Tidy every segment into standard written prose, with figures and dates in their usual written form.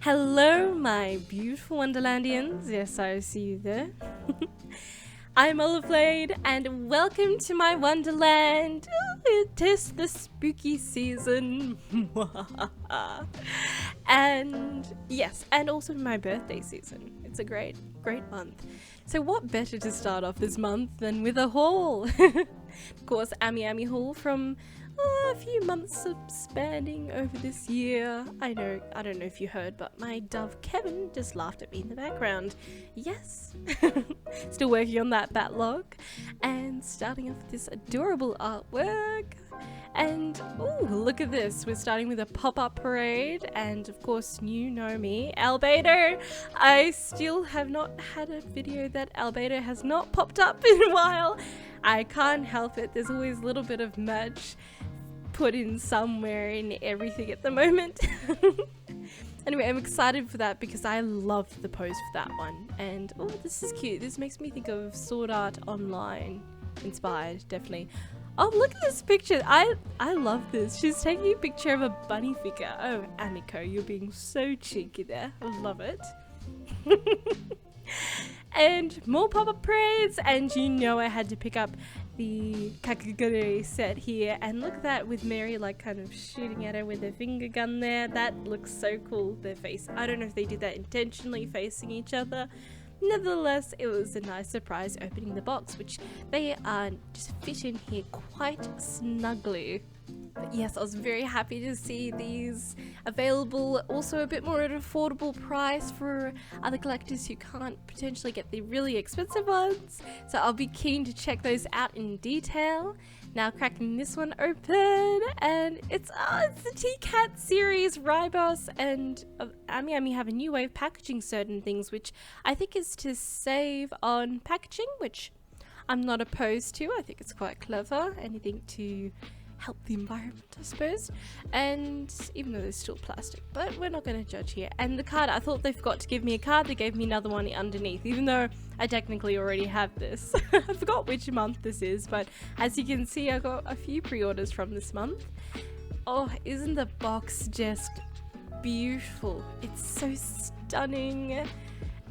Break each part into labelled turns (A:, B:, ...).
A: Hello, my beautiful Wonderlandians. Yes, I see you there. I'm Olaflade, and welcome to my Wonderland. It is the spooky season. And yes, and also my birthday season. It's a great month. So what better to start off this month than with a haul? Of course, Ami haul from a few months of spanning over this year. I don't know if you heard, but my dove Kevin just laughed at me in the background. Yes. Still working on that backlog and starting off with this adorable artwork. And ooh, look at this. We're starting with a pop-up parade, and of course you know me, Albedo. I still have not had a video that Albedo has not popped up in a while. I can't help it. There's always a little bit of merch put in somewhere in everything at the moment. Anyway, I'm excited for that because I loved the post for that one. And oh, this is cute. This makes me think of Sword Art Online inspired, definitely. Oh, look at this picture. I love this. She's taking a picture of a bunny figure. Oh, Neko, you're being so cheeky there. I love it. And more pop-up parades, and you know I had to pick up the Kakegurui set here, and look at that with Mary like kind of shooting at her with her finger gun there. That looks so cool. Their face, I don't know if they did that intentionally facing each other. Nevertheless, it was a nice surprise opening the box, which they just fit in here quite snugly. But yes, I was very happy to see these available, also a bit more at an affordable price for other collectors who can't potentially get the really expensive ones. So I'll be keen to check those out in detail. Now cracking this one open, and it's the T-Cat series. Rybos and Ami have a new way of packaging certain things, which I think is to save on packaging, which I'm not opposed to. I think it's quite clever. Anything to help the environment, I suppose. And even though there's still plastic, but we're not going to judge here. And the card, I thought they forgot to give me a card. They gave me another one underneath, even though I technically already have this. I forgot which month this is, but as you can see, I got a few pre-orders from this month. Oh, isn't the box just beautiful? It's so stunning.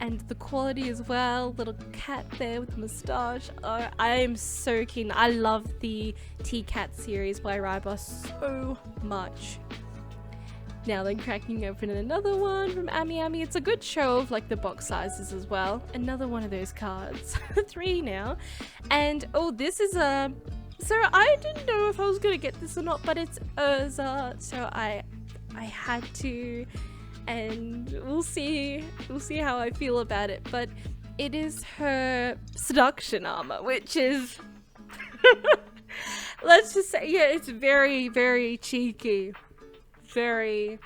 A: And the quality as well. Little cat there with the moustache. Oh, I am so keen. I love the T-Cat series by Rybos so much. Now then, cracking open another one from Ami. It's a good show of like the box sizes as well. Another one of those cards. 3 now. And oh, this is a... So I didn't know if I was going to get this or not, but it's Urza. So I had to... And we'll see how I feel about it, but it is her seduction armor, which is let's just say, yeah, it's very, very cheeky. Very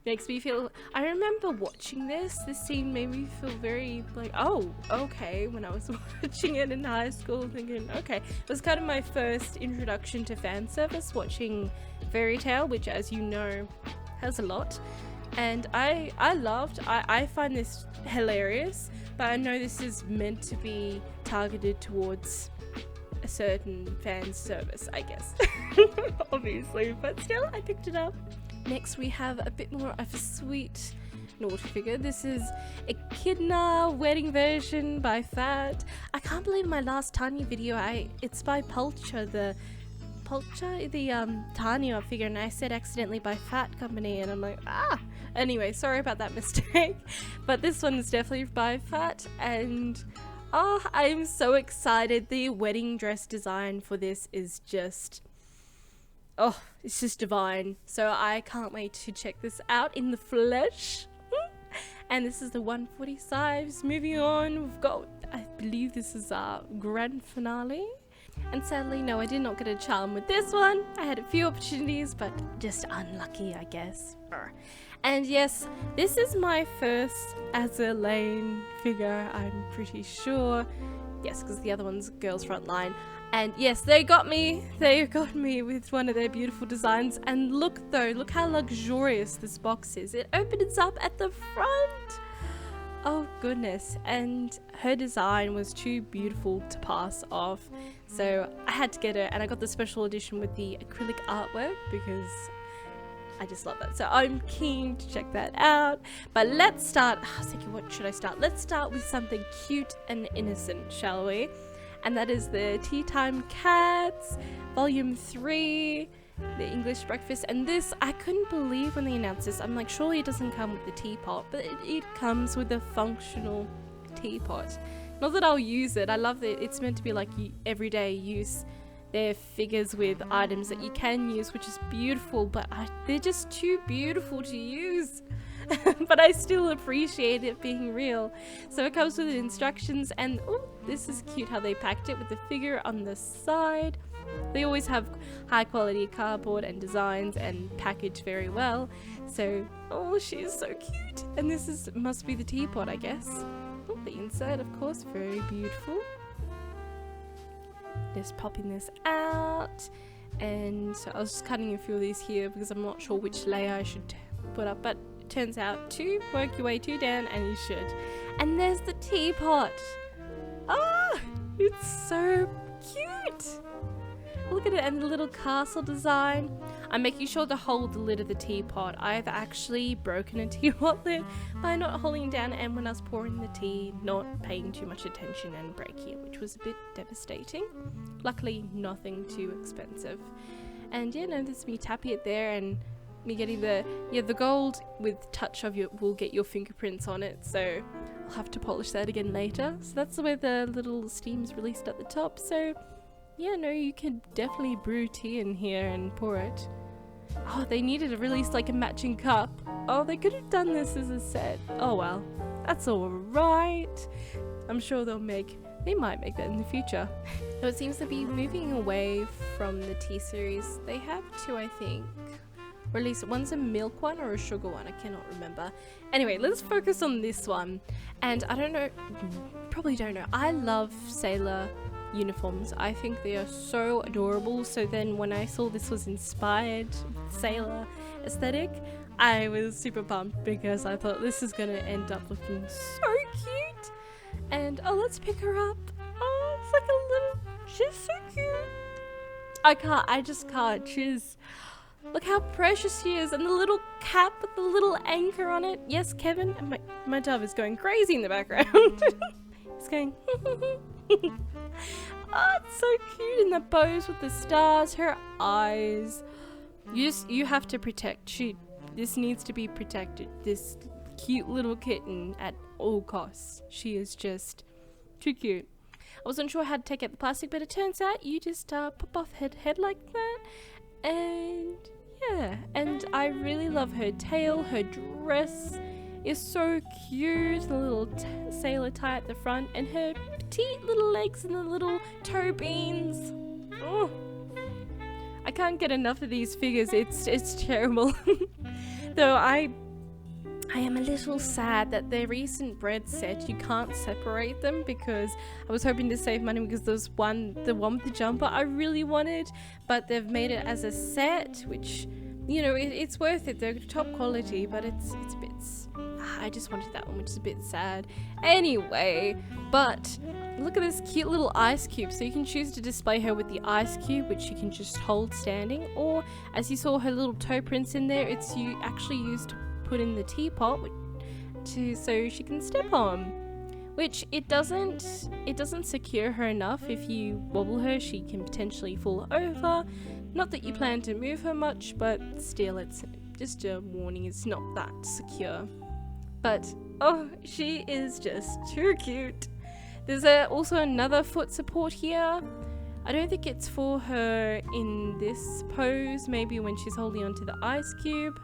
A: makes me feel... I remember watching this scene made me feel very like, oh, okay, when I was watching it in high school, thinking, okay. It was kind of my first introduction to fan service, watching Fairy Tail, which, as you know, has a lot. And I find this hilarious, but I know this is meant to be targeted towards a certain fan service, I guess. Obviously, but still, I picked it up. Next, we have a bit more of a sweet naughty figure. This is Echidna wedding version by Fat. I can't believe my last Tanya video, it's by Pulcher, the Tanya figure, and I said accidentally by Fat Company, and I'm like, anyway, sorry about that mistake. But this one is definitely by Fat, and I'm so excited. The wedding dress design for this is just, it's just divine. So I can't wait to check this out in the flesh. And this is the 140 size. Moving on, we've got, I believe this is our grand finale. And sadly, no, I did not get a charm with this one. I had a few opportunities, but just unlucky, I guess. And yes, this is my first Azur figure, I'm pretty sure. Yes, because the other one's Girls Frontline. And yes, they got me with one of their beautiful designs. And look how luxurious this box is. It opens up at the front. Oh goodness, and her design was too beautiful to pass off, so I had to get her, and I got the special edition with the acrylic artwork because I just love that. So I'm keen to check that out. But let's start. I was thinking, what should I start? Let's start with something cute and innocent, shall we? And that is the Tea Time Cats, Volume 3, the English Breakfast. And this, I couldn't believe when they announced this. I'm like, surely it doesn't come with the teapot, but it comes with a functional teapot. Not that I'll use it. I love that it's meant to be like everyday use. They're figures with items that you can use, which is beautiful, but they're just too beautiful to use. But I still appreciate it being real. So it comes with instructions, and oh, this is cute how they packed it with the figure on the side. They always have high quality cardboard and designs and package very well. So, oh, she is so cute. And this must be the teapot, I guess. Oh, the inside, of course, very beautiful. Just popping this out. And so I was just cutting a few of these here because I'm not sure which layer I should put up, but it turns out to work your way 2 down, and you should. And there's the teapot. Oh, it's so cute. Look at it, and the little castle design. I'm making sure to hold the lid of the teapot. I've actually broken a teapot lid by not holding it down, and when I was pouring the tea, not paying too much attention and breaking it, which was a bit devastating. Luckily, nothing too expensive. And yeah, no, there's me tapping it there, and me getting the gold with touch of will get your fingerprints on it, so I'll have to polish that again later. So that's where the little steam's released at the top. So yeah, no, you can definitely brew tea in here and pour it. Oh, they needed to release like a matching cup. Oh, they could have done this as a set. Oh well, that's alright. I'm sure they might make that in the future. So it seems to be moving away from the tea series. They have 2, I think. Or at least one's a milk one or a sugar one, I cannot remember. Anyway, let's focus on this one. And I don't know, probably don't know, I love sailor uniforms. I think they are so adorable. So then when I saw this was inspired sailor aesthetic, I was super pumped because I thought this is gonna end up looking so cute. And oh, let's pick her up. Oh, it's like a little, she's so cute. I just can't. Look how precious she is, and the little cap with the little anchor on it. Yes, Kevin, my dove is going crazy in the background. He's going oh, it's so cute, and the bows with the stars, her eyes. You have to protect. This needs to be protected. This cute little kitten at all costs. She is just too cute. I wasn't sure how to take out the plastic, but it turns out you just pop off head like that, and yeah. And I really love her tail. Her dress is so cute. The little sailor tie at the front, and her petite little legs and the little toe beans. Oh, I can't get enough of these figures. It's terrible. Though I am a little sad that the recent bread set, you can't separate them, because I was hoping to save money because there's the one with the jumper I really wanted, but they've made it as a set, which, you know, it's worth it. They're top quality, but it's a bit, I just wanted that one, which is a bit sad. Anyway, but look at this cute little ice cube. So you can choose to display her with the ice cube, which you can just hold standing, or as you saw her little toe prints in there, it's actually used to put in the teapot so she can step on, which it doesn't secure her enough. If you wobble her, she can potentially fall over. Not that you plan to move her much, but still, it's just a warning, it's not that secure. But oh, she is just too cute. There's also another foot support here. I don't think it's for her in this pose, maybe when she's holding onto the ice cube.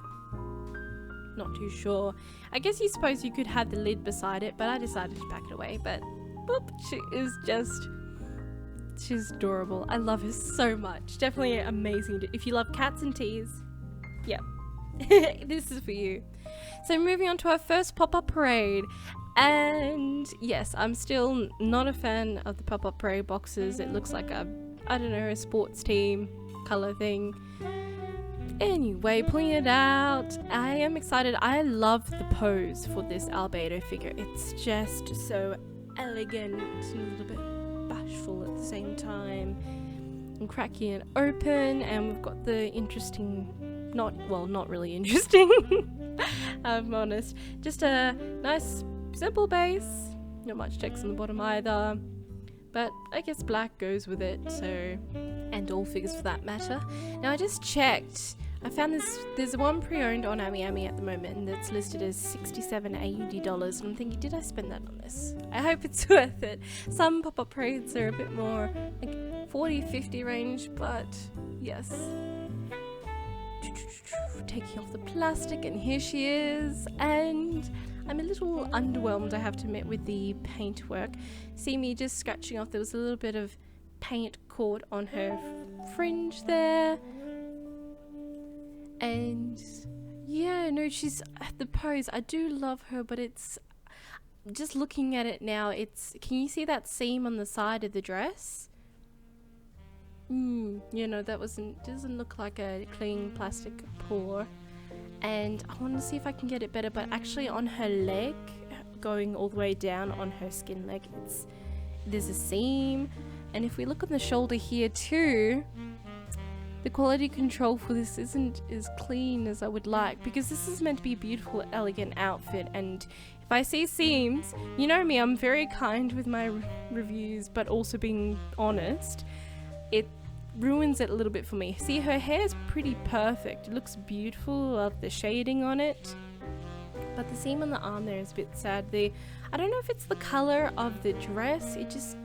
A: Not too sure. I guess you suppose you could have the lid beside it, but I decided to pack it away. But whoop, she's adorable. I love her so much. Definitely amazing. If you love cats and teas, yeah, this is for you. So moving on to our first pop-up parade. And yes, I'm still not a fan of the pop-up parade boxes. It looks like a sports team color thing. Anyway, pulling it out, I am excited. I love the pose for this albedo figure. It's just so elegant and a little bit bashful at the same time. And cracking it open, and we've got the interesting not really interesting. I'm honest. Just a nice simple base, not much text on the bottom either, but I guess black goes with it, so, and all figures for that matter. Now I just checked, I found there's one pre-owned on AmiAmi at the moment and it's listed as 67 AUD dollars, and I'm thinking, did I spend that on this? I hope it's worth it. Some pop-up raids are a bit more like 40-50 range, but yes. Taking off the plastic, and here she is, and I'm a little underwhelmed, I have to admit, with the paintwork. See me just scratching off, there was a little bit of paint caught on her fringe there, and yeah, no, she's the pose, I do love her, but it's just looking at it now, can you see that seam on the side of the dress? You know, that doesn't look like a clean plastic pour, and I want to see if I can get it better, but actually on her leg, going all the way down on her skin leg, there's a seam, and if we look on the shoulder here too, the quality control for this isn't as clean as I would like, because this is meant to be a beautiful, elegant outfit, and if I see seams, you know me, I'm very kind with my reviews, but also being honest, it ruins it a little bit for me. See, her hair is pretty perfect, it looks beautiful, I love the shading on it, but the seam on the arm there is a bit sad. I don't know if it's the color of the dress, it just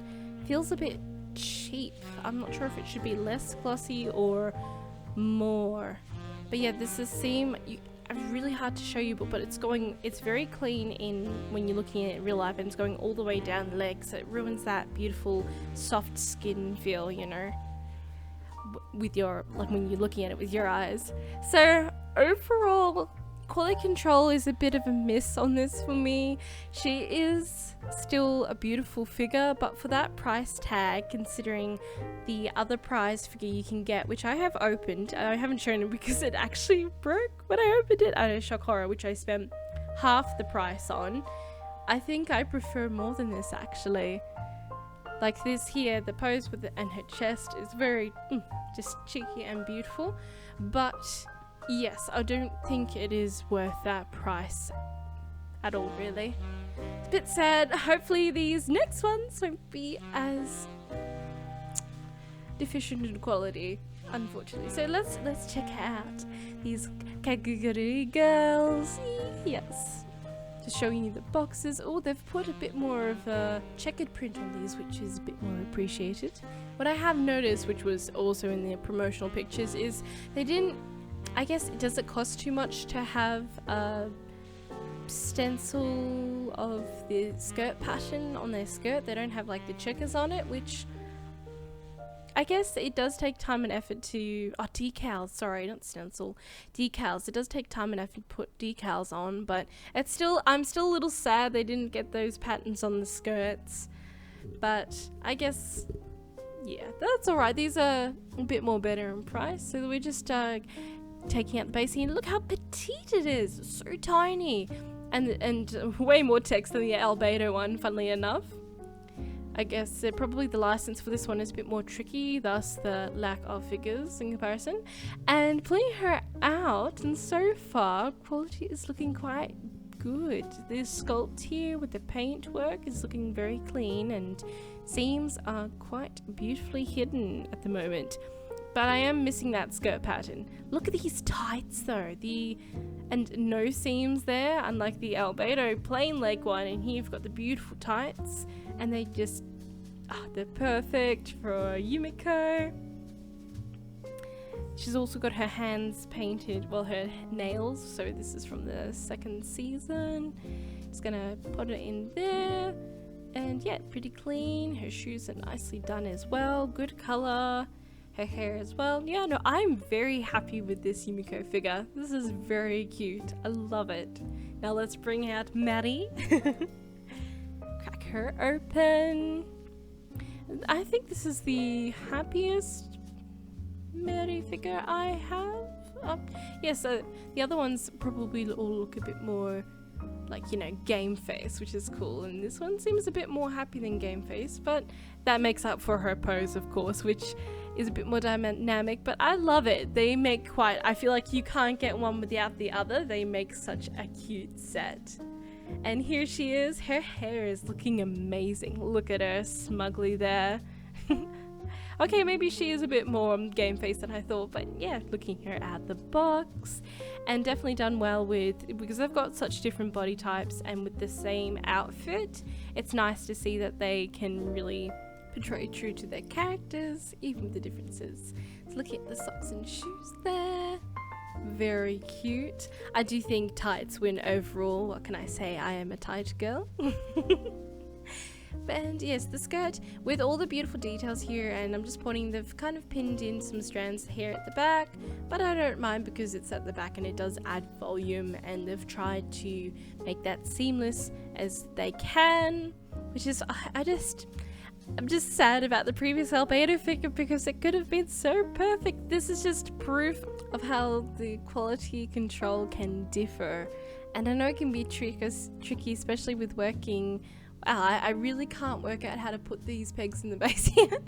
A: feels a bit cheap. I'm not sure if it should be less glossy or more, but yeah, this is seam, it's really hard to show you, but it's very clean in when you're looking at it in real life, and it's going all the way down the leg, so it ruins that beautiful soft skin feel, you know, with your, like when you're looking at it with your eyes. So overall, quality control is a bit of a miss on this for me. She is still a beautiful figure, but for that price tag, considering the other prize figure you can get, which I have opened, I haven't shown it because it actually broke when I opened it, I know, shock horror, which I spent half the price on, I think I prefer more than this actually. Like this here, the pose with and her chest is very just cheeky and beautiful, but yes, I don't think it is worth that price at all, really. It's a bit sad. Hopefully these next ones won't be as deficient in quality, unfortunately. So let's check out these Kakegurui girls. Yes. Just showing you the boxes. Oh, they've put a bit more of a checkered print on these, which is a bit more appreciated. What I have noticed, which was also in the promotional pictures, is they didn't, I guess, does it cost too much to have a stencil of the skirt pattern on their skirt? They don't have like the checkers on it, which I guess it does take time and effort to, decals, sorry, not stencil, decals. It does take time and effort to put decals on, but it's still, I'm still a little sad they didn't get those patterns on the skirts, but I guess, yeah, that's alright. These are a bit more better in price, so we're just taking out the base here. Look how petite it is, so tiny, and way more text than the Albedo one, funnily enough. I guess probably the license for this one is a bit more tricky, thus the lack of figures in comparison. And pulling her out, and so far, quality is looking quite good. The sculpt here with the paint work is looking very clean, and seams are quite beautifully hidden at the moment. But I am missing that skirt pattern. Look at these tights though, and no seams there, unlike the Albedo plain leg one, and here you've got the beautiful tights. And they just, they're perfect for Yumiko. She's also got her hands painted, well, her nails, so this is from the second season. Just gonna put it in there, and yeah, pretty clean. Her shoes are nicely done as well, good color. Her hair as well. Yeah, no, I'm very happy with this Yumiko figure. This is very cute, I love it. Now let's bring out Maddie. Crack her open. I think this is the happiest Mary figure I have. Yes, the other ones probably all look a bit more like, you know, game face, which is cool, and this one seems a bit more happy than game face, but that makes up for her pose, of course, which is a bit more dynamic, but I love it. They make quite, I feel like you can't get one without the other. They make such a cute set. And here she is. Her hair is looking amazing. Look at her smugly there. Okay, maybe she is a bit more game face than I thought, but yeah, looking her out the box. And definitely done well with, because they've got such different body types and with the same outfit, it's nice to see that they can really portray true to their characters, even with the differences. So looking at the socks and shoes there. Very cute. I do think tights win overall. What can I say? I am a tight girl. And yes, the skirt with all the beautiful details here, and I'm just pointing, they've kind of pinned in some strands here at the back, but I don't mind because it's at the back and it does add volume, and they've tried to make that seamless as they can, which is, I'm just sad about the previous Albedo figure because it could have been so perfect. This is just proof of how the quality control can differ, and I know it can be tricky, especially with working. I really can't work out how to put these pegs in the base here.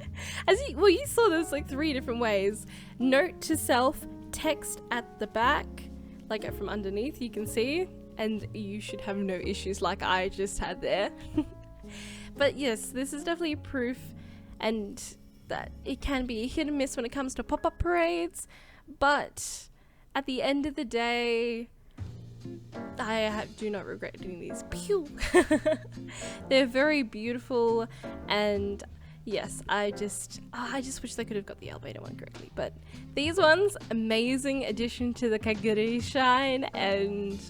A: You saw there's like 3 different ways. Note to self, text at the back, like from underneath you can see, and you should have no issues like I just had there. But yes, this is definitely proof, and that it can be hit and miss when it comes to pop-up parades, but at the end of the day, I do not regret doing these. Pew! They're very beautiful, and yes, I just wish they could have got the Albedo one correctly. But these ones, amazing addition to the Kakegurui shine, and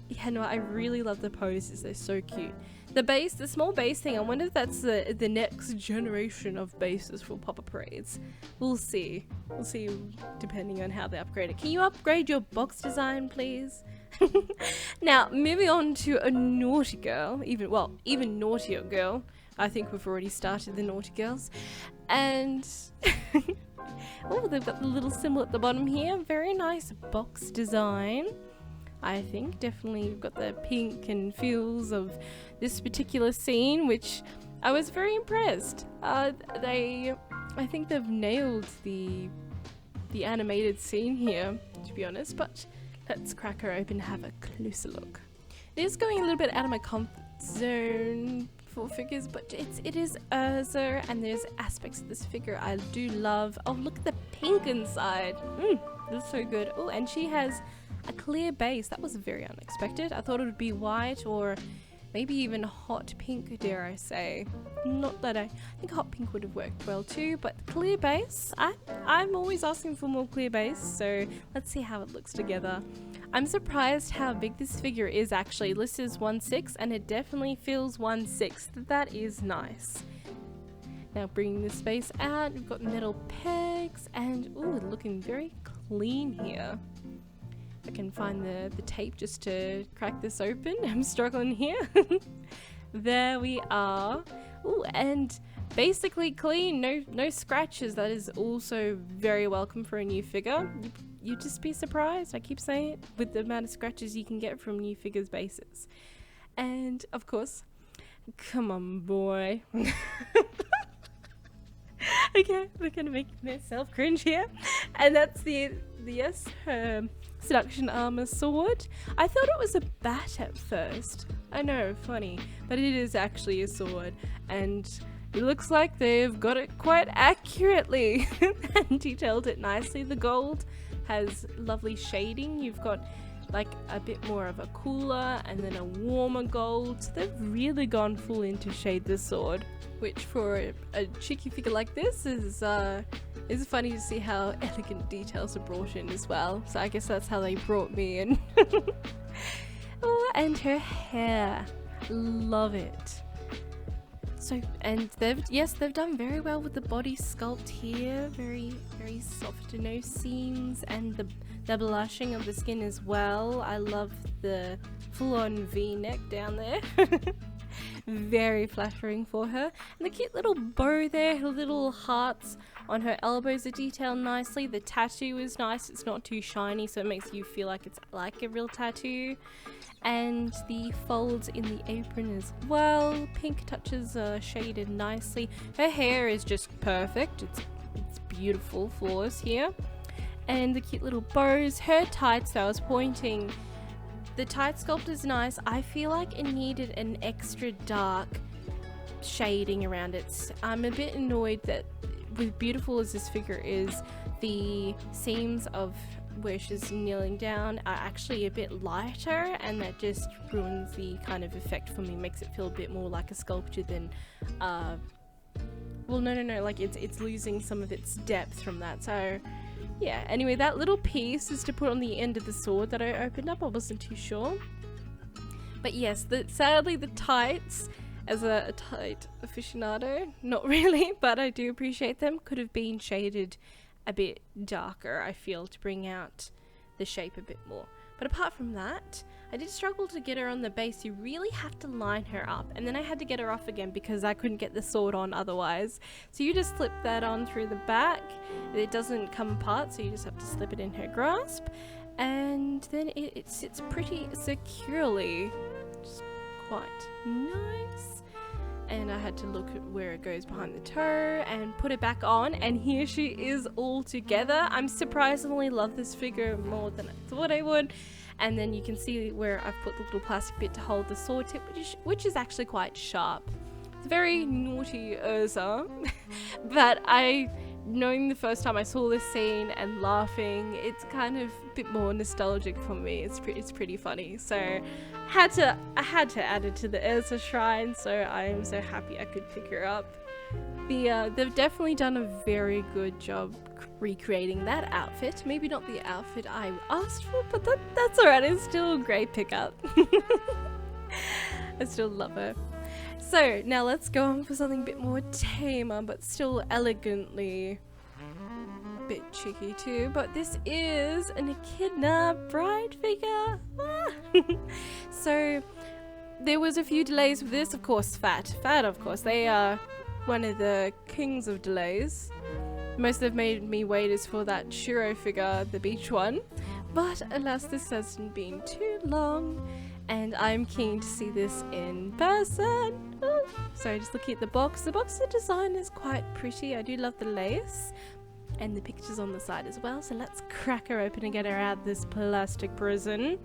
A: yeah, no, I really love the poses. They're so cute. The base, the small base thing, I wonder if that's the next generation of bases for pop-up parades. We'll see. We'll see depending on how they upgrade it. Can you upgrade your box design, please? Now, moving on to a naughty girl, even naughtier girl. I think we've already started the naughty girls. And oh, they've got the little symbol at the bottom here. Very nice box design. I think definitely we've got the pink and feels of this particular scene, which I was very impressed. I think they've nailed the animated scene here, to be honest, but let's crack her open and have a closer look. It is going a little bit out of my comfort zone for figures, but it is Urza, and there's aspects of this figure I do love. Oh, look at the pink inside. That's so good. Oh, and she has a clear base. That was very unexpected. I thought it would be white or maybe even hot pink, dare I say. Not that I think hot pink would have worked well too, but clear base, I'm always asking for more clear base, so let's see how it looks together. I'm surprised how big this figure is actually. Listed as 1/6, and it definitely feels 1/6. That is nice. Now bringing the space out, we've got metal pegs, and ooh, looking very clean here. I can find the tape just to crack this open. I'm struggling here. There we are. Ooh, and basically clean, no scratches. That is also very welcome for a new figure. You'd just be surprised, I keep saying it, with the amount of scratches you can get from new figures' bases. And of course, come on boy. Okay, we're gonna make myself cringe here. And that's her seduction armor sword. I thought it was a bat at first. I know, funny, but it is actually a sword, and it looks like they've got it quite accurately and detailed it nicely. The gold has lovely shading. You've got like a bit more of a cooler and then a warmer gold. So they've really gone full in to shade the sword, which for a cheeky figure like this is funny to see how elegant details are brought in as well. So I guess that's how they brought me in. Oh, and her hair, love it. So, and they've done very well with the body sculpt here. Very, very soft, no seams, and the blushing of the skin as well. I love the full-on V-neck down there. Very flattering for her. And the cute little bow there, her little hearts on her elbows are detailed nicely. The tattoo is nice, it's not too shiny, so it makes you feel like it's like a real tattoo. And the folds in the apron as well. Pink touches are shaded nicely. Her hair is just perfect. It's beautiful flawless here. And the cute little bows. Her tights that I was pointing, the tight sculpt is nice. I feel like it needed an extra dark shading around it. I'm a bit annoyed that with beautiful as this figure is, the seams of where she's kneeling down are actually a bit lighter, and that just ruins the kind of effect for me, makes it feel a bit more like a sculpture than well, no, like it's losing some of its depth from that. So yeah, anyway, that little piece is to put on the end of the sword that I opened up. I wasn't too sure, but yes, sadly the tights, as a tight aficionado, not really, but I do appreciate them, could have been shaded a bit darker, I feel, to bring out the shape a bit more. But apart from that, I did struggle to get her on the base. You really have to line her up, and then I had to get her off again because I couldn't get the sword on otherwise. So you just slip that on through the back. It doesn't come apart, so you just have to slip it in her grasp, and then it sits pretty securely. Just quite nice. And I had to look at where it goes behind the toe and put it back on, and here she is all together. I'm surprisingly love this figure more than I thought I would. And then you can see where I've put the little plastic bit to hold the sword tip, which is actually quite sharp. It's very naughty Urza, but knowing the first time I saw this scene and laughing, it's kind of a bit more nostalgic for me. It's pretty funny. So I had to add it to the Urza shrine, so I am so happy I could pick her up. They've definitely done a very good job recreating that outfit. Maybe not the outfit I asked for, but that's alright. It's still a great pickup. I still love her. So now let's go on for something a bit more tamer, but still elegantly a bit cheeky too. But this is an Echidna bride figure. So there was a few delays with this, of course. Fat, of course. They are one of the kings of delays. Most they've made me wait is for that Shiro figure, the beach one. But alas, this hasn't been too long, and I'm keen to see this in person. Oh, sorry, just looking at the box. The design is quite pretty. I do love the lace and the pictures on the side as well. So let's crack her open and get her out of this plastic prison.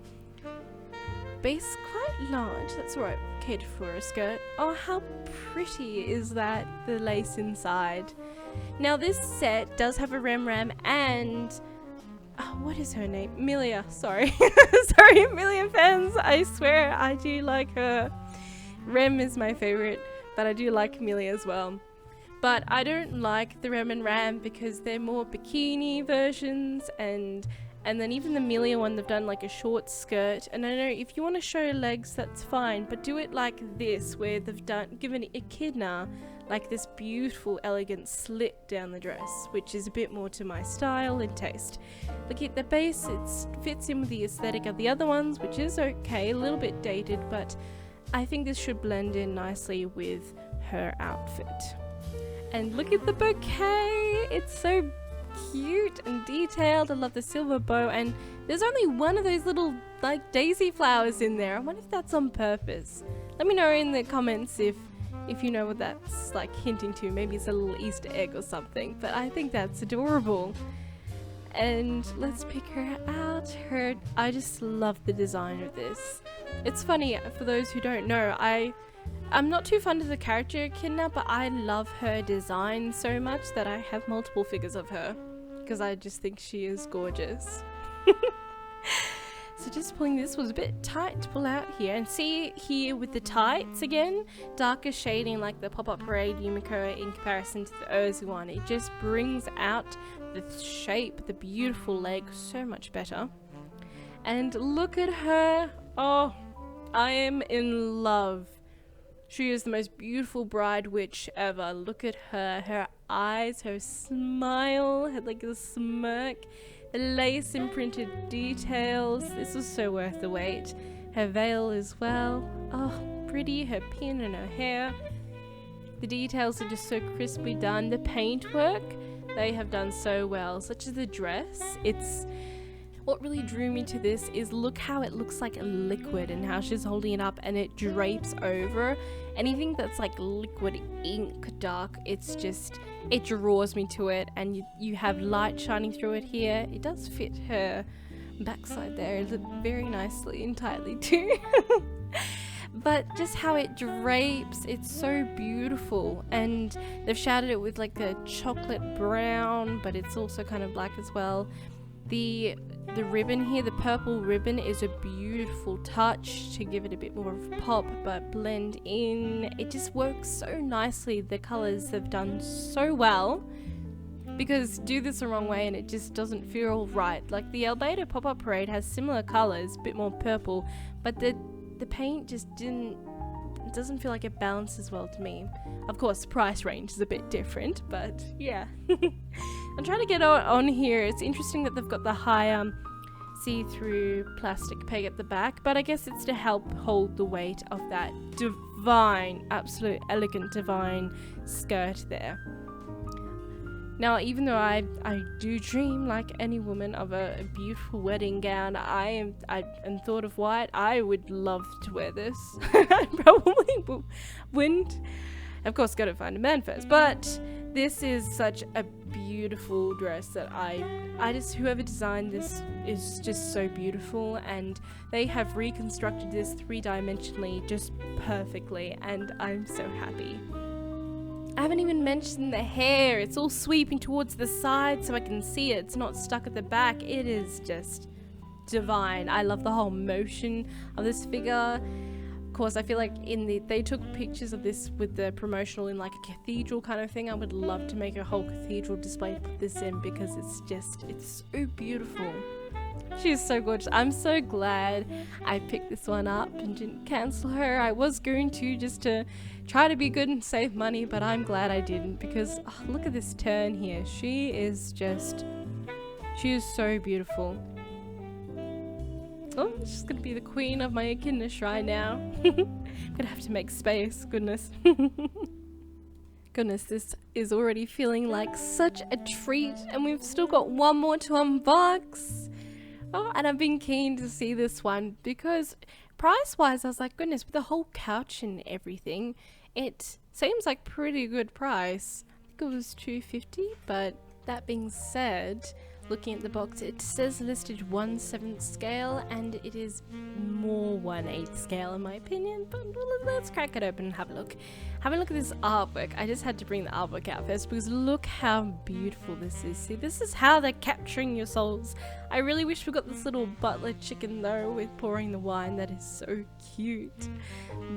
A: Base quite large. That's right, catered for a skirt. Oh, how pretty is that, the lace inside. Now this set does have a Ram and what is her name? Milia, sorry. Sorry, Milia fans, I swear I do like her. Rem is my favorite, but I do like Milia as well. But I don't like the Rem and Ram because they're more bikini versions, and then even the Milia one, they've done like a short skirt. And I know if you want to show legs, that's fine, but do it like this, where they've given Echidna like this beautiful, elegant slit down the dress, which is a bit more to my style and taste. Look at the base, it fits in with the aesthetic of the other ones, which is okay, a little bit dated, but I think this should blend in nicely with her outfit. And look at the bouquet, it's so cute and detailed. I love the silver bow, and there's only one of those little like daisy flowers in there. I wonder if that's on purpose. Let me know in the comments if you know what that's like hinting to. Maybe it's a little Easter egg or something, but I think that's adorable. And let's pick her out. I just love the design of this. It's funny, for those who don't know, I'm not too fond of the character Echidna, but I love her design so much that I have multiple figures of her because I just think she is gorgeous. So just pulling this was a bit tight to pull out here, and see here with the tights again, darker shading like the Pop-Up Parade Yumiko in comparison to the Urzu one. It just brings out the shape, the beautiful leg so much better. And look at her. Oh, I am in love. She is the most beautiful bride witch ever. Look at her eyes, her smile, her like a smirk. The lace imprinted details. This was so worth the wait. Her veil as well. Oh, pretty. Her pin and her hair. The details are just so crisply done. The paintwork, they have done so well. Such as the dress. what really drew me to this is look how it looks like a liquid and how she's holding it up and it drapes over. Anything that's like liquid ink dark, it's just, it draws me to it, and you have light shining through it here. It does fit her backside there very nicely and tightly too. But just how it drapes, it's so beautiful, and they've shaded it with like a chocolate brown, but it's also kind of black as well. The ribbon here, the purple ribbon, is a beautiful touch to give it a bit more of a pop but blend in. It just works so nicely. The colours they've done so well, because do this the wrong way and it just doesn't feel right. Like the Albedo Pop-Up Parade has similar colours, a bit more purple, but the paint just doesn't feel like it balances well to me. Of course, the price range is a bit different, but yeah. I'm trying to get on here. It's interesting that they've got the higher see-through plastic peg at the back, but I guess it's to help hold the weight of that divine, absolute elegant divine skirt there. Now, even though I do dream, like any woman, of a beautiful wedding gown, I am thought of white, I would love to wear this. I probably wouldn't. Of course, gotta find a man first, but this is such a beautiful dress that I just, whoever designed this is just so beautiful, and they have reconstructed this 3-dimensionally just perfectly, and I'm so happy. I haven't even mentioned the hair. It's all sweeping towards the side so I can see it. It's not stuck at the back. It is just divine. I love the whole motion of this figure. Of course, I feel like they took pictures of this with the promotional in like a cathedral kind of thing. I would love to make a whole cathedral display to put this in, because it's so beautiful. She's so gorgeous. I'm so glad I picked this one up and didn't cancel her. I was going to, just to try to be good and save money, but I'm glad I didn't, because look at this turn here. She is so beautiful. Oh, she's gonna be the queen of my echidna shrine now. I'm gonna have to make space. Goodness. Goodness, this is already feeling like such a treat, and we've still got one more to unbox. Oh, and I've been keen to see this one because price-wise, I was like, goodness, with the whole couch and everything, it seems like pretty good price. I think it was $2.50, but that being said, looking at the box, it says listed 1/7 scale, and it is more 1/8 scale in my opinion, but let's crack it open and have a look. Have a look at this artwork. I just had to bring the artwork out first because look how beautiful this is. See, this is how they're capturing your souls. I really wish we got this little butler chicken though with pouring the wine. That is so cute.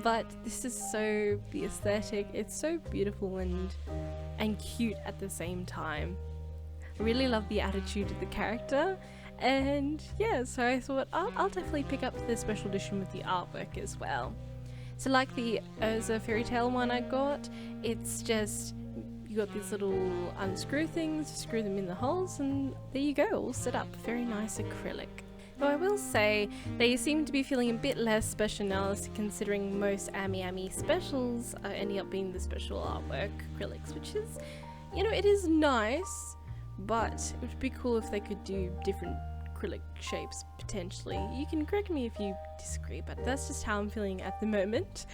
A: But this is so the aesthetic. It's so beautiful and cute at the same time. I really love the attitude of the character, and yeah, so I thought I'll definitely pick up the special edition with the artwork as well. So like the Urza fairy tale one I got, it's just, you got these little unscrew things, screw them in the holes, and there you go, all set up. Very nice acrylic. Though I will say, they seem to be feeling a bit less special now, considering most Ami specials are ending up being the special artwork acrylics, which is, you know, it is nice, but it would be cool if they could do different acrylic shapes potentially. You can correct me if you disagree, but that's just how I'm feeling at the moment.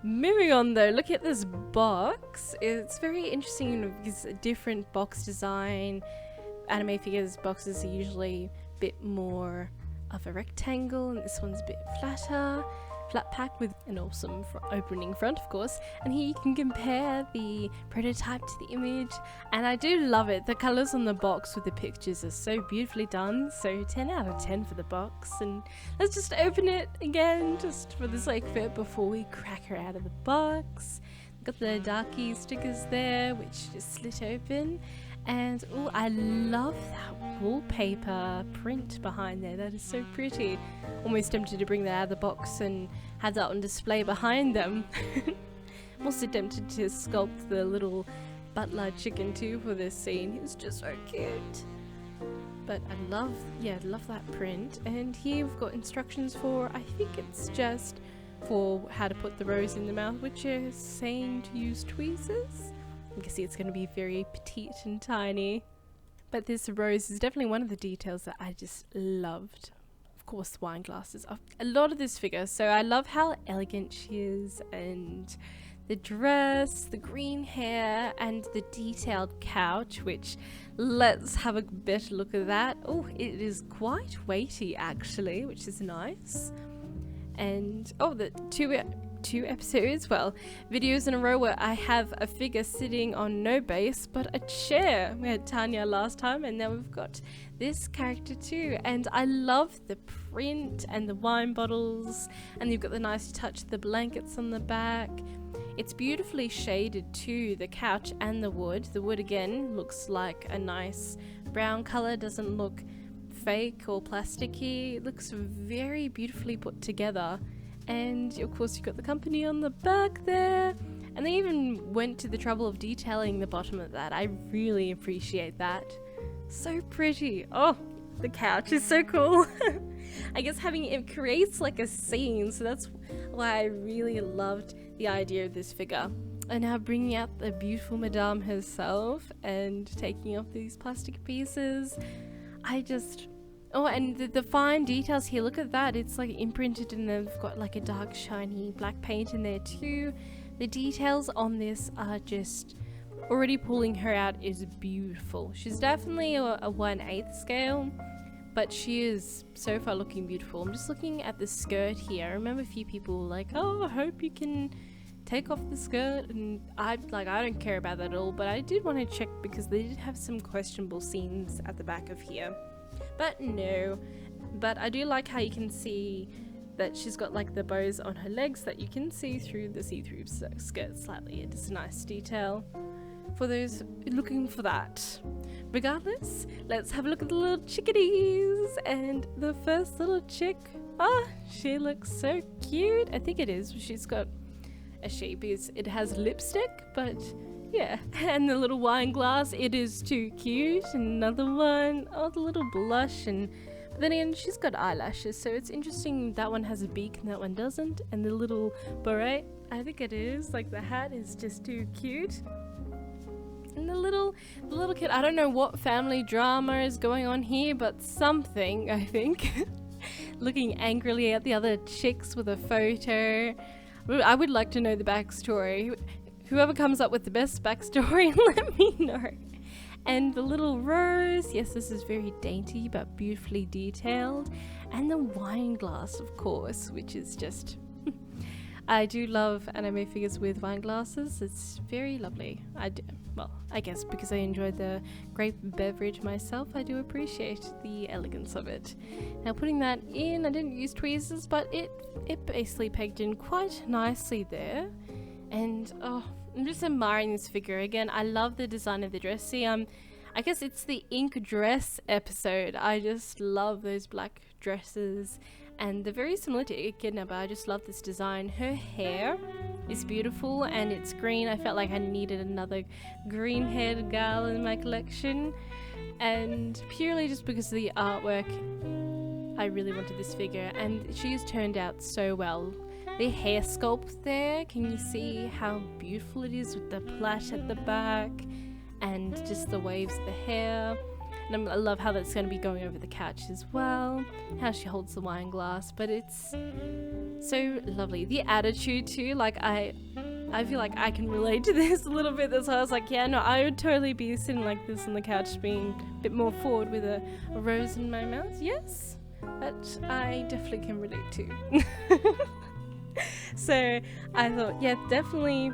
A: Moving on though, look at this box. It's very interesting, you know, because a different box design. Anime figures boxes are usually a bit more of a rectangle, and this one's a bit flatter. Flat pack with an awesome opening front, of course, and here you can compare the prototype to the image, and I do love it. The colours on the box with the pictures are so beautifully done, so 10 out of 10 for the box. And let's just open it again, just for the sake of it, before we crack her out of the box. Got the Darky stickers there, which just slit open. And oh, I love that wallpaper print behind there. That is so pretty. Almost tempted to bring that out of the box and have that on display behind them. I'm also tempted to sculpt the little butler chicken too for this scene. He's just so cute. But I love that print. And here we've got instructions for, I think it's just for how to put the rose in the mouth, which is saying to use tweezers. You can see it's going to be very petite and tiny. But this rose is definitely one of the details that I just loved. Of course, the wine glasses. A lot of this figure. So I love how elegant she is, and the dress, the green hair, and the detailed couch, which, let's have a better look at that. Oh, it is quite weighty actually, which is nice. And oh, the two episodes, well, videos in a row where I have a figure sitting on no base but a chair. We had Tanya last time, and now we've got this character too. And I love the print and the wine bottles, and you've got the nice touch of the blankets on the back. It's beautifully shaded too, the couch and the wood. The wood again looks like a nice brown color, doesn't look fake or plasticky. It looks very beautifully put together. And of course you've got the company on the back there, and they even went to the trouble of detailing the bottom of that. I really appreciate that. So pretty. Oh, the couch is so cool. I guess having it creates like a scene, so that's why I really loved the idea of this figure. And now bringing out the beautiful Madame herself and taking off these plastic pieces. Oh, and the fine details here, look at that, it's like imprinted, and they've got like a dark shiny black paint in there too. The details on this are just, already pulling her out is beautiful. She's definitely a 1/8 scale, but she is so far looking beautiful. I'm just looking at the skirt here. I remember a few people were like, oh, I hope you can take off the skirt, and I don't care about that at all, but I did want to check because they did have some questionable scenes at the back of here. But no, but I do like how you can see that she's got like the bows on her legs that you can see through the see-through skirt slightly. It is a nice detail for those looking for that. Regardless, let's have a look at the little chickadees. And the first little chick, she looks so cute. I think it is. She's got a shape. It has lipstick, but yeah, and the little wine glass, it is too cute. Another one, oh, the little blush, but then again, she's got eyelashes, so it's interesting that one has a beak and that one doesn't. And the little beret, I think it is, like the hat is just too cute. And the little kid, I don't know what family drama is going on here, but something, I think. Looking angrily at the other chicks with a photo. I would like to know the backstory. Whoever comes up with the best backstory, let me know. And the little rose, yes, this is very dainty but beautifully detailed. And the wine glass, of course, which is just... I do love anime figures with wine glasses. It's very lovely. I guess because I enjoyed the grape beverage myself, I do appreciate the elegance of it. Now putting that in, I didn't use tweezers, but it basically pegged in quite nicely there. And oh, I'm just admiring this figure again. I love the design of the dress. See, I guess it's the ink dress episode. I just love those black dresses, and they're very similar to Echidna, but I just love this design. Her hair is beautiful and it's green. I felt like I needed another green haired girl in my collection, and purely just because of the artwork, I really wanted this figure, and she's turned out so well. The hair sculpt there, can you see how beautiful it is with the plait at the back and just the waves of the hair? And I love how that's going to be going over the couch as well, how she holds the wine glass, but it's so lovely. The attitude too, like I feel like I can relate to this a little bit. That's why I was like, yeah, no, I would totally be sitting like this on the couch, being a bit more forward with a rose in my mouth. Yes, but I definitely can relate too. So I thought, yeah, definitely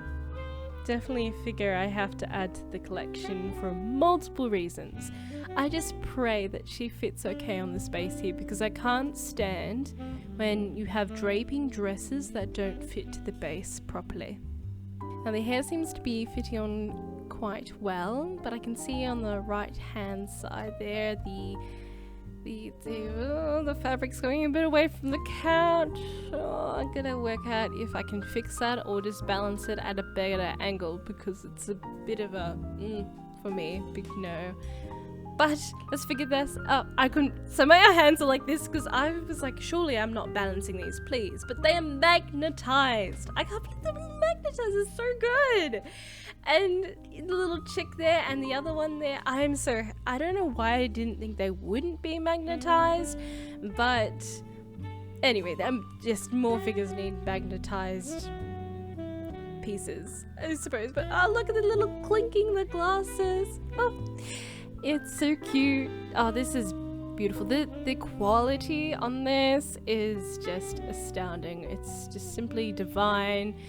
A: a figure I have to add to the collection for multiple reasons. I just pray that she fits okay on the space here, because I can't stand when you have draping dresses that don't fit to the base properly. Now the hair seems to be fitting on quite well, but I can see on the right hand side there the fabric's going a bit away from the couch. I'm gonna work out if I can fix that or just balance it at a better angle, because it's a bit of a for me, big no. But let's figure this out. I couldn't, so my hands are like this because I was like, surely I'm not balancing these, please. But they are magnetized. I can't believe they're being magnetized. It's so good. And the little chick there and the other one there, I don't know why I didn't think they wouldn't be magnetized. But anyway, just more figures need magnetized pieces, I suppose. But oh, look at the little clinking the glasses. Oh, it's so cute. Oh, this is beautiful. The quality on this is just astounding. It's just simply divine.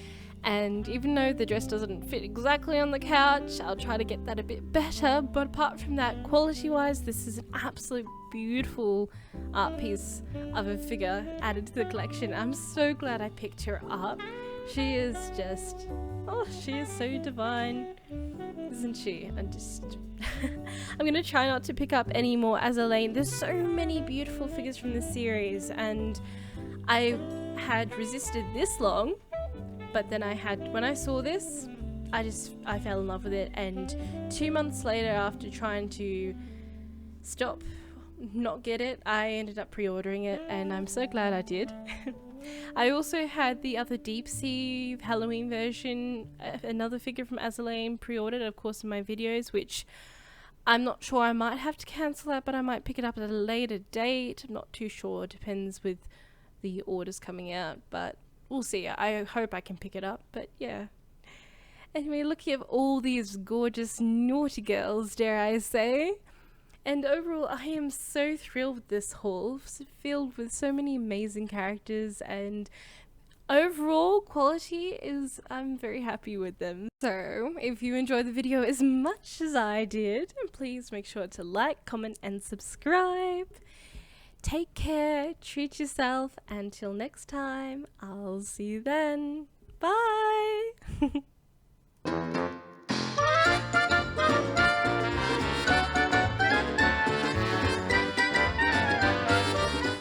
A: And even though the dress doesn't fit exactly on the couch, I'll try to get that a bit better. But apart from that, quality-wise, this is an absolute beautiful art piece of a figure added to the collection. I'm so glad I picked her up. She is just, oh, she is so divine, isn't she? I'm gonna try not to pick up any more Azalaine. There's so many beautiful figures from this series, and I had resisted this long, but then when I saw this, I fell in love with it. And 2 months later, after trying to not get it, I ended up pre-ordering it, and I'm so glad I did. I also had the other Deep Sea Halloween version, another figure from Azalaine, pre-ordered, of course, in my videos, which I'm not sure, I might have to cancel that, but I might pick it up at a later date. I'm not too sure, depends with the orders coming out, but we'll see. I hope I can pick it up, but yeah. Anyway, looking at all these gorgeous naughty girls, dare I say. And overall, I am so thrilled with this haul, filled with so many amazing characters, and overall quality I'm very happy with them. So, if you enjoyed the video as much as I did, please make sure to like, comment, and subscribe. Take care, treat yourself, until next time, I'll see you then. Bye!